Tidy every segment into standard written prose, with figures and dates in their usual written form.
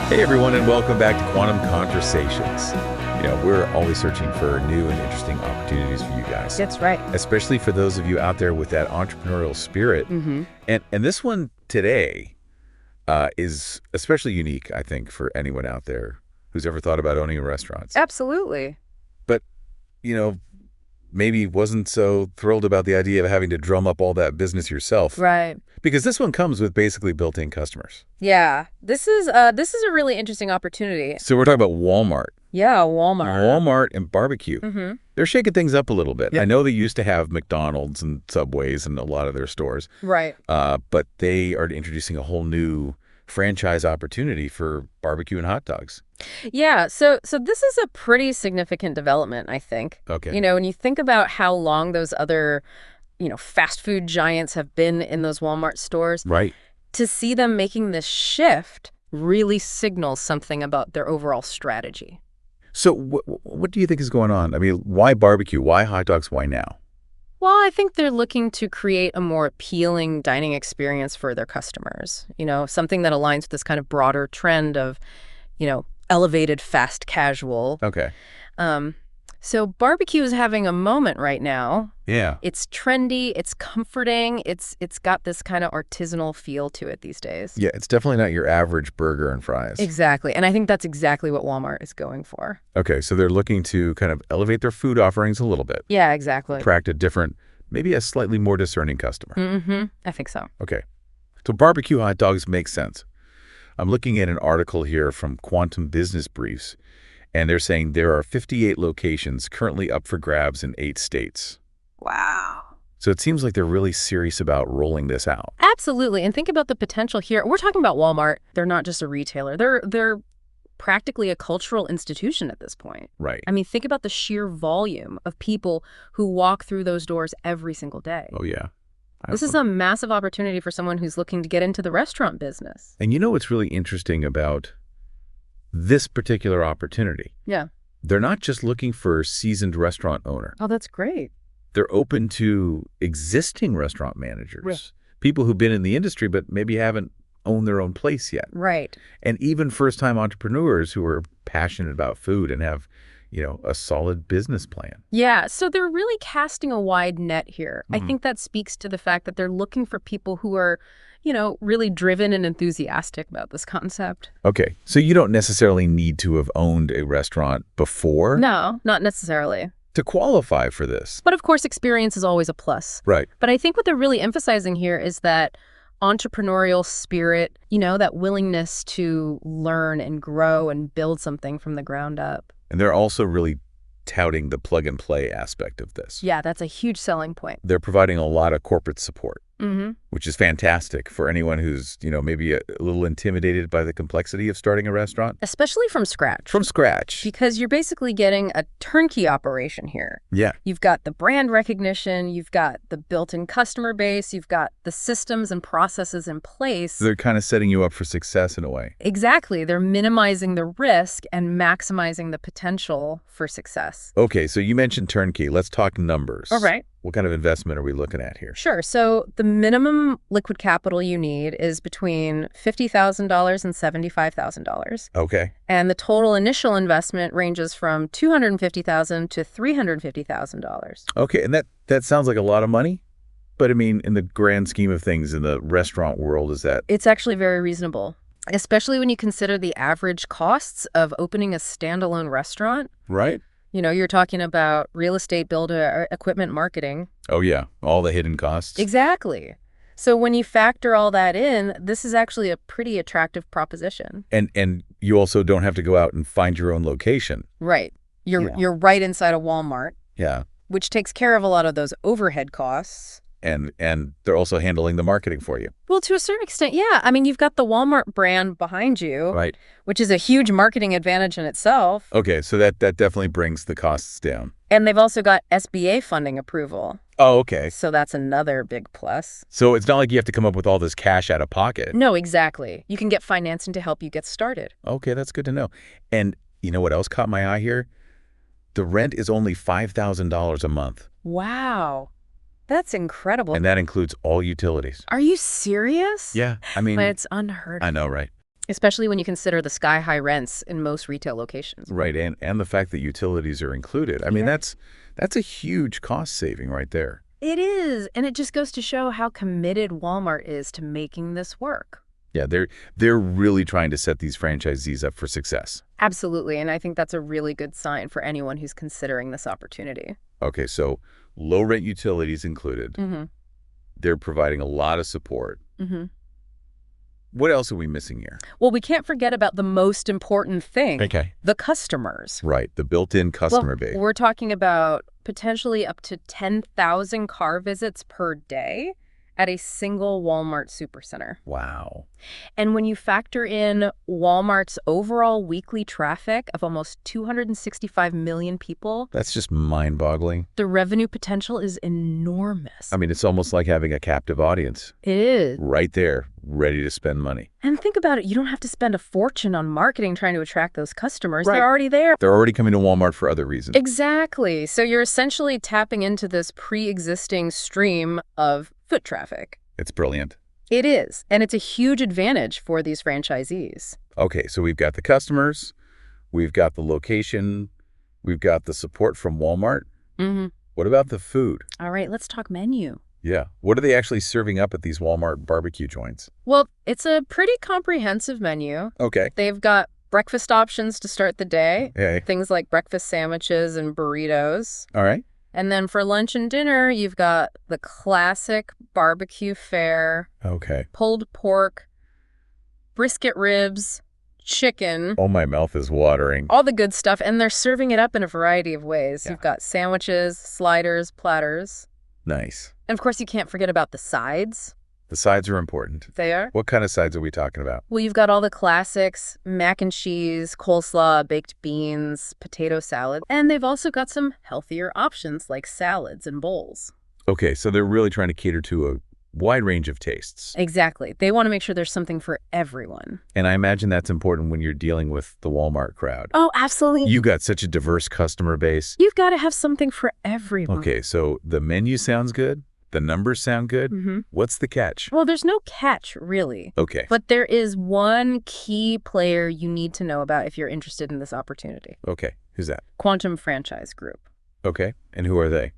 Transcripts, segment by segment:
Hey everyone, and welcome back to Quantum Conversations. We're always searching for new and interesting opportunities for you guys. That's right. Especially for those of you out there with that entrepreneurial spirit. Mm-hmm. And this one today is especially unique, I think, for anyone out there who's ever thought about owning a restaurant. Absolutely. But, maybe wasn't so thrilled about the idea of having to drum up all that business yourself. Right. Because this one comes with basically built-in customers. Yeah. This is a really interesting opportunity. So we're talking about Walmart. Yeah, Walmart. Walmart and barbecue. Mm-hmm. They're shaking things up a little bit. Yeah. I know they used to have McDonald's and Subways in a lot of their stores. Right. But they are introducing a whole new franchise opportunity for barbecue and hot dogs. Yeah. So this is a pretty significant development, I think. Okay. When you think about how long those other, fast food giants have been in those Walmart stores, Right. to see them making this shift really signals something about their overall strategy. So what do you think is going on? I mean, why barbecue? Why hot dogs? Why now? Well, I think they're looking to create a more appealing dining experience for their customers, something that aligns with this kind of broader trend of, elevated fast casual. Okay. So barbecue is having a moment right now. Yeah. It's trendy, it's comforting, it's got this kind of artisanal feel to it these days. Yeah, it's definitely not your average burger and fries. Exactly. And I think that's exactly what Walmart is going for. Okay, so they're looking to kind of elevate their food offerings a little bit. Yeah, exactly. Attract a different, maybe a slightly more discerning customer. Mm-hmm. I think so. Okay. So barbecue hot dogs make sense. I'm looking at an article here from Quantum Business Briefs, and they're saying there are 58 locations currently up for grabs in 8 states. Wow. So it seems like they're really serious about rolling this out. Absolutely. And think about the potential here. We're talking about Walmart. They're not just a retailer. They're practically a cultural institution at this point. Right. I mean, think about the sheer volume of people who walk through those doors every single day. Oh, yeah. This is a massive opportunity for someone who's looking to get into the restaurant business. And what's really interesting about this particular opportunity? Yeah. They're not just looking for a seasoned restaurant owner. Oh, that's great. They're open to existing restaurant managers, Right. people who've been in the industry but maybe haven't owned their own place yet. Right. And even first-time entrepreneurs who are passionate about food and have, a solid business plan. Yeah. So they're really casting a wide net here. I think that speaks to the fact that they're looking for people who are, really driven and enthusiastic about this concept. Okay. So you don't necessarily need to have owned a restaurant before No, not necessarily. to qualify for this. But of course, experience is always a plus. Right. But I think what they're really emphasizing here is that entrepreneurial spirit, that willingness to learn and grow and build something from the ground up. And they're also really touting the plug-and-play aspect of this. Yeah, that's a huge selling point. They're providing a lot of corporate support, Mm-hmm. which is fantastic for anyone who's, maybe a little intimidated by the complexity of starting a restaurant. Especially from scratch. From scratch. Because you're basically getting a turnkey operation here. Yeah. You've got the brand recognition, you've got the built-in customer base, you've got the systems and processes in place. They're kind of setting you up for success in a way. Exactly. They're minimizing the risk and maximizing the potential for success. Okay, so you mentioned turnkey. Let's talk numbers. All right. What kind of investment are we looking at here? Sure. So the minimum liquid capital you need is between $50,000 and $75,000. Okay. And the total initial investment ranges from $250,000 to $350,000. Okay, and that sounds like a lot of money, but I mean, in the grand scheme of things in the restaurant world, is that... It's actually very reasonable, especially when you consider the average costs of opening a standalone restaurant. Right? You're talking about real estate, equipment, marketing. Oh, yeah. All the hidden costs. Exactly. So when you factor all that in, this is actually a pretty attractive proposition. And you also don't have to go out and find your own location. Right. You're right inside a Walmart. Yeah. Which takes care of a lot of those overhead costs. And they're also handling the marketing for you. Well, to a certain extent, yeah. I mean, you've got the Walmart brand behind you, Right. which is a huge marketing advantage in itself. Okay, so that definitely brings the costs down. And they've also got SBA funding approval. Oh, okay. So that's another big plus. So it's not like you have to come up with all this cash out of pocket. No, exactly. You can get financing to help you get started. Okay, that's good to know. And you know what else caught my eye here? The rent is only $5,000 a month. Wow. That's incredible. And that includes all utilities. Are you serious? Yeah, I mean... But it's unheard of. I know, right? Especially when you consider the sky-high rents in most retail locations. Right, and the fact that utilities are included. I mean, that's a huge cost saving right there. It is, and it just goes to show how committed Walmart is to making this work. Yeah, they're really trying to set these franchisees up for success. Absolutely, and I think that's a really good sign for anyone who's considering this opportunity. Okay, so low rent utilities included. Mm-hmm. They're providing a lot of support. Mm-hmm. What else are we missing here? Well, we can't forget about the most important thing. Okay. The customers. Right, the built-in customer base. We're talking about potentially up to 10,000 car visits per day at a single Walmart supercenter. Wow. And when you factor in Walmart's overall weekly traffic of almost 265 million people, That's just mind-boggling. the revenue potential is enormous. I mean, it's almost like having a captive audience It is. right there, ready to spend money. And think about it, you don't have to spend a fortune on marketing trying to attract those customers. Right. They're already there. They're already coming to Walmart for other reasons. Exactly. So you're essentially tapping into this pre-existing stream of foot traffic. It's brilliant. It is. And it's a huge advantage for these franchisees. Okay, so we've got the customers, we've got the location, we've got the support from Walmart. Mm-hmm. What about the food? All right, let's talk menu. Yeah. What are they actually serving up at these Walmart barbecue joints? Well, it's a pretty comprehensive menu. Okay. They've got breakfast options to start the day. Hey. Things like breakfast sandwiches and burritos. All right. And then for lunch and dinner, you've got the classic barbecue fare, Okay. pulled pork, brisket ribs, chicken, Oh, my mouth is watering. all the good stuff. And they're serving it up in a variety of ways. Yeah. You've got sandwiches, sliders, platters. Nice. And of course, you can't forget about the sides. The sides are important. They are. What kind of sides are we talking about? Well, you've got all the classics, mac and cheese, coleslaw, baked beans, potato salad. And they've also got some healthier options like salads and bowls. Okay, so they're really trying to cater to a wide range of tastes. Exactly. They want to make sure there's something for everyone. And I imagine that's important when you're dealing with the Walmart crowd. Oh, absolutely. You got such a diverse customer base. You've got to have something for everyone. Okay, so the menu sounds good. The numbers sound good. Mm-hmm. What's the catch? Well, there's no catch, really. Okay. But there is one key player you need to know about if you're interested in this opportunity. Okay. Who's that? Quantum Franchise Group. Okay. And who are they?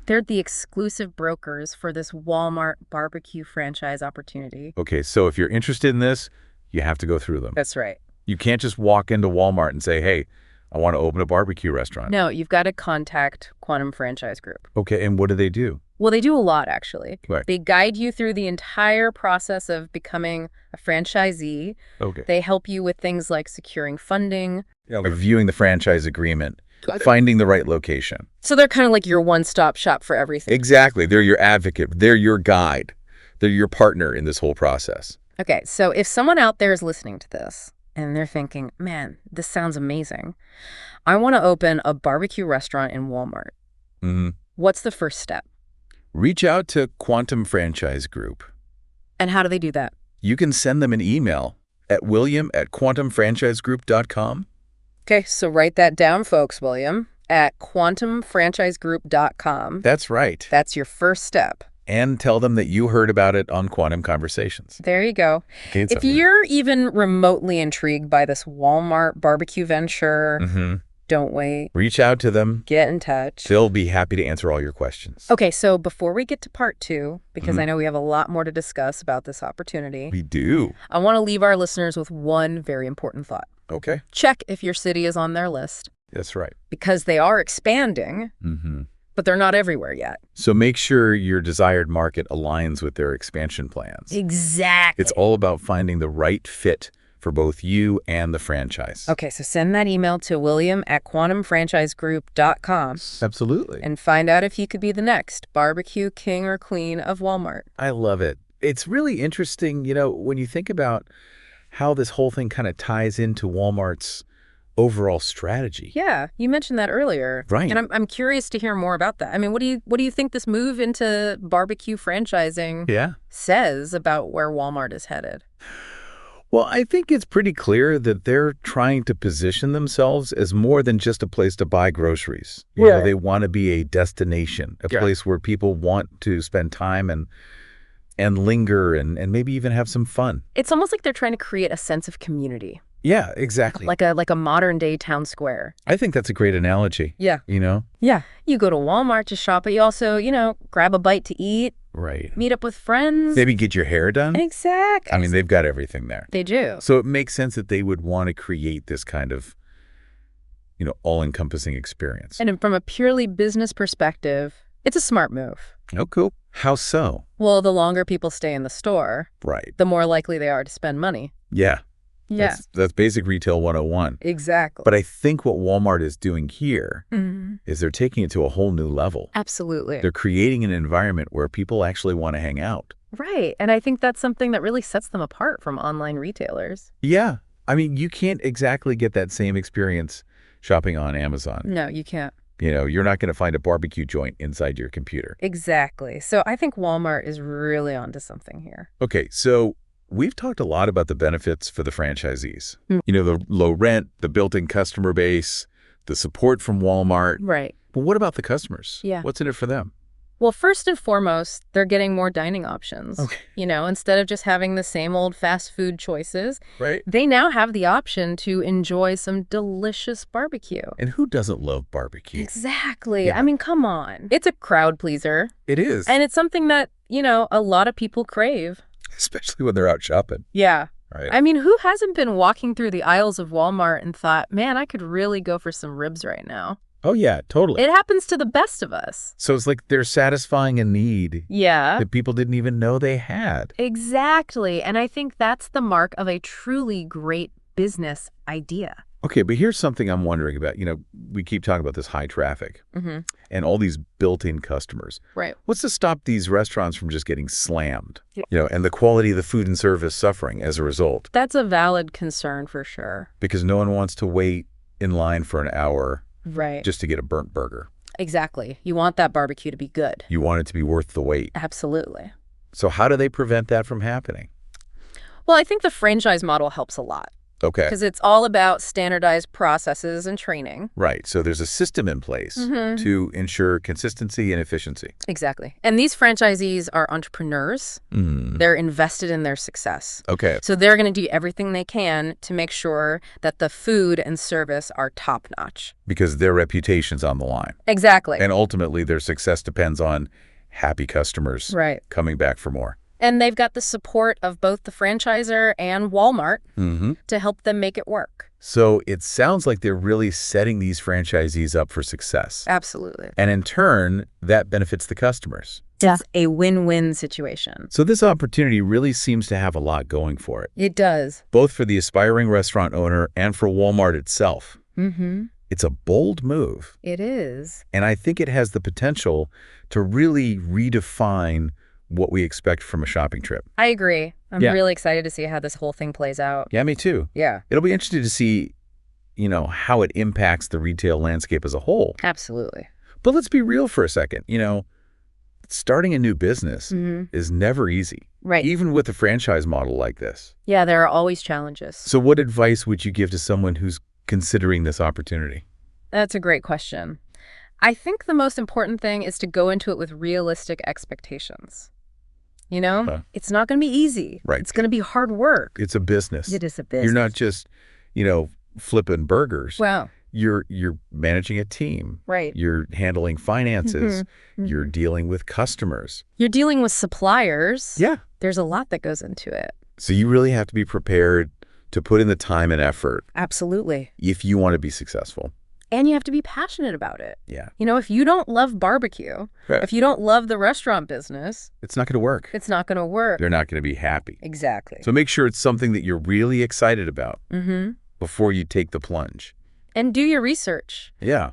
They're the exclusive brokers for this Walmart barbecue franchise opportunity. Okay, so if you're interested in this, you have to go through them. That's right. You can't just walk into Walmart and say, hey, I want to open a barbecue restaurant. No, you've got to contact Quantum Franchise Group. Okay, and what do they do? Well, they do a lot, actually. Right. They guide you through the entire process of becoming a franchisee. Okay. They help you with things like securing funding. Reviewing the franchise agreement, finding the right location. So they're kind of like your one-stop shop for everything. Exactly. They're your advocate. They're your guide. They're your partner in this whole process. Okay, so if someone out there is listening to this and they're thinking, man, this sounds amazing. I want to open a barbecue restaurant in Walmart. Mm-hmm. What's the first step? Reach out to Quantum Franchise Group. And how do they do that? You can send them an email at william@quantumfranchisegroup.com. Okay, so write that down, folks, William, at quantumfranchisegroup.com. That's right. That's your first step. And tell them that you heard about it on Quantum Conversations. There you go. Okay, If you're even remotely intrigued by this Walmart barbecue venture, Mm-hmm. don't wait. Reach out to them. Get in touch. They'll be happy to answer all your questions. Okay, so before we get to part 2, because I know we have a lot more to discuss about this opportunity, We do. I want to leave our listeners with one very important thought. Okay. Check if your city is on their list, That's right. because they are expanding, Mm-hmm. but they're not everywhere yet. So make sure your desired market aligns with their expansion plans. Exactly. It's all about finding the right fit for both you and the franchise. Okay, so send that email to william@quantumfranchisegroup.com Absolutely. and find out if he could be the next barbecue king or queen of Walmart. I love it. It's really interesting, when you think about how this whole thing kind of ties into Walmart's overall strategy. Yeah, you mentioned that earlier. Right. And I'm curious to hear more about that. I mean, what do you think this move into barbecue franchising says about where Walmart is headed? Well, I think it's pretty clear that they're trying to position themselves as more than just a place to buy groceries. They want to be a destination, a place where people want to spend time and And linger and maybe even have some fun. It's almost like they're trying to create a sense of community. Yeah, exactly. Like a modern-day town square. I think that's a great analogy. Yeah. You know? Yeah. You go to Walmart to shop, but you also, grab a bite to eat. Right. Meet up with friends. Maybe get your hair done. Exactly. I mean, they've got everything there. They do. So it makes sense that they would want to create this kind of, all-encompassing experience. And from a purely business perspective, it's a smart move. Oh, cool. How so? Well, the longer people stay in the store, Right. the more likely they are to spend money. Yeah. Yeah. That's basic retail 101. Exactly. But I think what Walmart is doing here is they're taking it to a whole new level. Absolutely. They're creating an environment where people actually want to hang out. Right. And I think that's something that really sets them apart from online retailers. Yeah. I mean, you can't exactly get that same experience shopping on Amazon. No, you can't. You're not going to find a barbecue joint inside your computer. Exactly. So I think Walmart is really onto something here. Okay, so we've talked a lot about the benefits for the franchisees. The low rent, the built-in customer base, the support from Walmart. Right. But what about the customers? Yeah. What's in it for them? Well, first and foremost, they're getting more dining options. Okay. Instead of just having the same old fast food choices, Right. they now have the option to enjoy some delicious barbecue. And who doesn't love barbecue? Exactly. Yeah. I mean, come on. It's a crowd pleaser. It is. And it's something that, a lot of people crave. Especially when they're out shopping. Yeah. Right. I mean, who hasn't been walking through the aisles of Walmart and thought, man, I could really go for some ribs right now? Oh, yeah, totally. It happens to the best of us. So it's like they're satisfying a need Yeah. that people didn't even know they had. Exactly. And I think that's the mark of a truly great business idea. Okay, but here's something I'm wondering about. We keep talking about this high traffic and all these built-in customers. Right. What's to stop these restaurants from just getting slammed? And the quality of the food and service suffering as a result? That's a valid concern for sure. Because no one wants to wait in line for an hour Right. just to get a burnt burger. Exactly. You want that barbecue to be good. You want it to be worth the wait. Absolutely. So how do they prevent that from happening? Well, I think the franchise model helps a lot. Okay. Because it's all about standardized processes and training. Right. So there's a system in place to ensure consistency and efficiency. Exactly. And these franchisees are entrepreneurs. They're invested in their success. Okay. So they're going to do everything they can to make sure that the food and service are top-notch. Because their reputation's on the line. Exactly. And ultimately, their success depends on happy customers Right. coming back for more. And they've got the support of both the franchisor and Walmart to help them make it work. So it sounds like they're really setting these franchisees up for success. Absolutely. And in turn, that benefits the customers. It's a win-win situation. So this opportunity really seems to have a lot going for it, It does. both for the aspiring restaurant owner and for Walmart itself. It's a bold move, It is. and I think it has the potential to really redefine what we expect from a shopping trip. I agree. I'm Yeah. really excited to see how this whole thing plays out. Yeah, me too. Yeah. It'll be interesting to see, how it impacts the retail landscape as a whole. Absolutely. But let's be real for a second. Starting a new business is never easy, Right. even with a franchise model like this. Yeah, there are always challenges. So what advice would you give to someone who's considering this opportunity? That's a great question. I think the most important thing is to go into it with realistic expectations. It's not going to be easy. Right. It's going to be hard work. It's a business. It is a business. You're not just, flipping burgers. Wow. You're managing a team. Right. You're handling finances. You're dealing with customers. You're dealing with suppliers. Yeah. There's a lot that goes into it. So you really have to be prepared to put in the time and effort Absolutely. if you want to be successful. And you have to be passionate about it. Yeah. If you don't love barbecue, Right. if you don't love the restaurant business, It's not going to work. it's not going to work. They're not going to be happy. Exactly. So make sure it's something that you're really excited about Mm-hmm. before you take the plunge. And do your research. Yeah.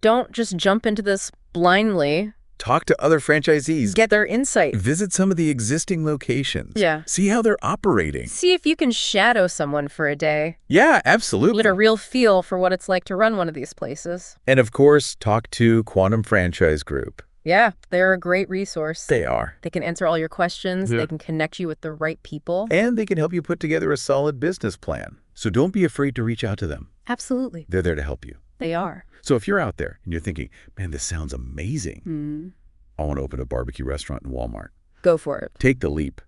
Don't just jump into this blindly. Talk to other franchisees. Get their insight. Visit some of the existing locations. Yeah. See how they're operating. See if you can shadow someone for a day. Yeah, absolutely. Get a real feel for what it's like to run one of these places. And of course, talk to Quantum Franchise Group. Yeah, they're a great resource. They are. They can answer all your questions. Yeah. They can connect you with the right people. And they can help you put together a solid business plan. So don't be afraid to reach out to them. Absolutely. They're there to help you. They are. So if you're out there and you're thinking, man, this sounds amazing. I want to open a barbecue restaurant in Walmart. Go for it. Take the leap.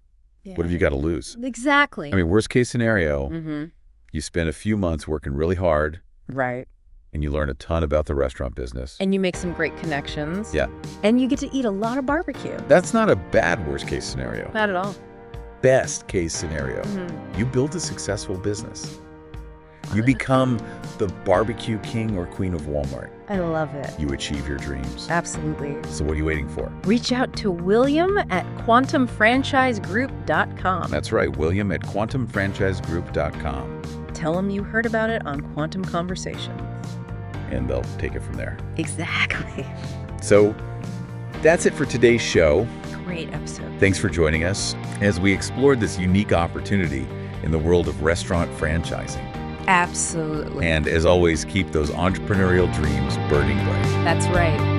Yeah. What have you got to lose? Exactly. I mean, worst case scenario, you spend a few months working really hard. Right. And you learn a ton about the restaurant business. And you make some great connections. Yeah. And you get to eat a lot of barbecue. That's not a bad worst case scenario. Not at all. Best case scenario. You build a successful business. You become the barbecue king or queen of Walmart. I love it. You achieve your dreams. Absolutely. So what are you waiting for? Reach out to William at quantumfranchisegroup.com. That's right, William at quantumfranchisegroup.com. Tell them you heard about it on Quantum Conversations. And they'll take it from there. Exactly. So that's it for today's show. Great episode. Thanks for joining us as we explored this unique opportunity in the world of restaurant franchising. Absolutely. And as always, keep those entrepreneurial dreams burning bright. That's right.